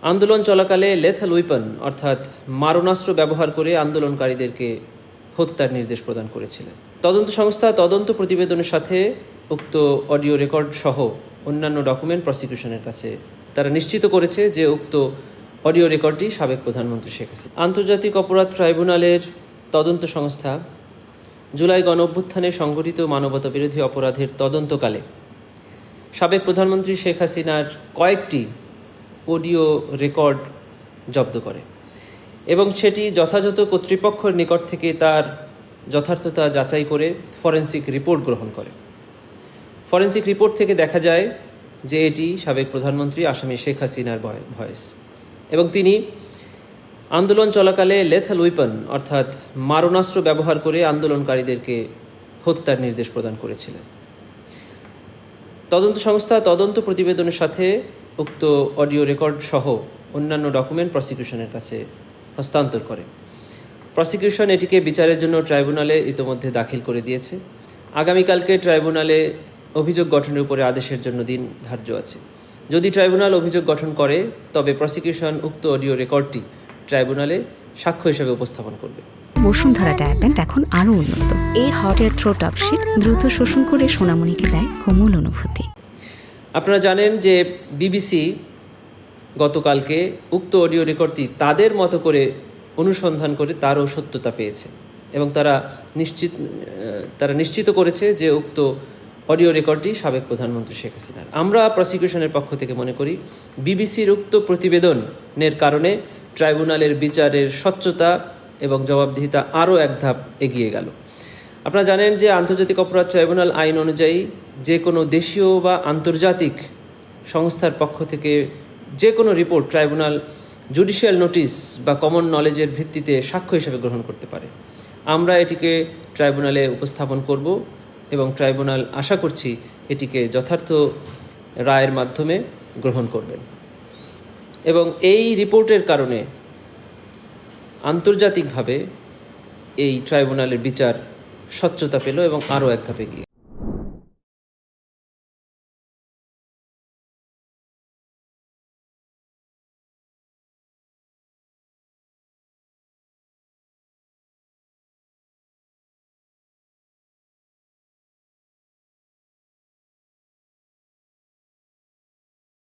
আন্দোলন চলাকালে lethal weapon অর্থাৎ মারণাস্ত্র ব্যবহার করে আন্দোলনকারীদেরকে হত্যার নির্দেশ প্রদান করেছিলেন। তদন্ত সংস্থা তদন্ত প্রতিবেদনের সাথে উক্ত অডিও রেকর্ড সহ অন্যান্য ডকুমেন্ট প্রসিকিউশনের কাছে তারা নিশ্চিত করেছে যে উক্ত অডিও রেকর্ডটি সাবেক প্রধানমন্ত্রী শেখ হাসিনা। আন্তর্জাতিক অপরাধ ট্রাইব্যুনালের তদন্ত সংস্থা জুলাই গণঅভ্যুত্থানে সংঘটিত মানবতা বিরোধী অপরাধের তদন্তকালে সাবেক প্রধানমন্ত্রী শেখ হাসিনার কয়েকটি অডিও রেকর্ড জব্দ করে এবং সেটি যথাযথ কর্তৃপক্ষের নিকট থেকে তার যথার্থতা যাচাই করে ফরেনসিক রিপোর্ট গ্রহণ করে। ফরেনসিক রিপোর্ট থেকে দেখা যায় যে এটি সাবেক প্রধানমন্ত্রী আসামি শেখ হাসিনার ভয়েস এবং তিনি আন্দোলন চলাকালে লেথাল উইপন অর্থাৎ মারণাস্ত্র ব্যবহার করে আন্দোলনকারীদেরকে হত্যার নির্দেশ প্রদান করেছিলেন। তদন্ত সংস্থা তদন্ত প্রতিবেদনের সাথে উক্ত অডিও রেকর্ড সহ অন্যান্য ডকুমেন্ট প্রসিকিউশনের কাছে হস্তান্তর করে। প্রসিকিউশন এটিকে বিচারের জন্য ট্রাইব্যুনালে ইতোমধ্যে দাখিল করে দিয়েছে। আগামীকালকে ট্রাইব্যুনালে অভিযোগ গঠনের উপরে আদেশের জন্য দিন ধার্য আছে। যদি ট্রাইব্যুনাল অভিযোগ গঠন করে তবে প্রসিকিউশন উক্ত অডিও রেকর্ডটি ট্রাইব্যুনালে সাক্ষ্য হিসেবে উপস্থাপন করবে। বসুন্ধরা ট্যাবলেট এখন আরও উন্নত। এই হট এয়ার থ্রো টপশিট দ্রুত শোষণ করে সোনামণিকে দেয় কোমল অনুভূতি। আপনারা জানেন যে বিবিসি গতকালকে উক্ত অডিও রেকর্ডটি তাদের মতো করে অনুসন্ধান করে তারও সত্যতা পেয়েছে এবং তারা নিশ্চিত করেছে যে উক্ত অডিও রেকর্ডটি সাবেক প্রধানমন্ত্রী শেখ হাসিনার। আমরা প্রসিকিউশনের পক্ষ থেকে মনে করি বিবিসির উক্ত প্রতিবেদনের কারণে ট্রাইব্যুনালের বিচারের স্বচ্ছতা এবং জবাবদিহিতা আরও এক ধাপ এগিয়ে গেল। আপনারা জানেন যে আন্তর্জাতিক অপরাধ ট্রাইব্যুনাল আইন অনুযায়ী যে কোনো দেশীয় বা আন্তর্জাতিক সংস্থার পক্ষ থেকে যে কোনো রিপোর্ট ট্রাইব্যুনাল জুডিশিয়াল নোটিশ বা কমন নলেজের ভিত্তিতে সাক্ষ্য হিসেবে গ্রহণ করতে পারে। আমরা এটিকে ট্রাইব্যুনালে উপস্থাপন করব এবং ট্রাইব্যুনাল আশা করছি এটিকে যথার্থ রায়ের মাধ্যমে গ্রহণ করবেন এবং এই রিপোর্টের কারণে আন্তর্জাতিকভাবে এই ট্রাইব্যুনালের বিচার স্বচ্ছতা পেল এবং আরও এক ধাপ এগিয়ে।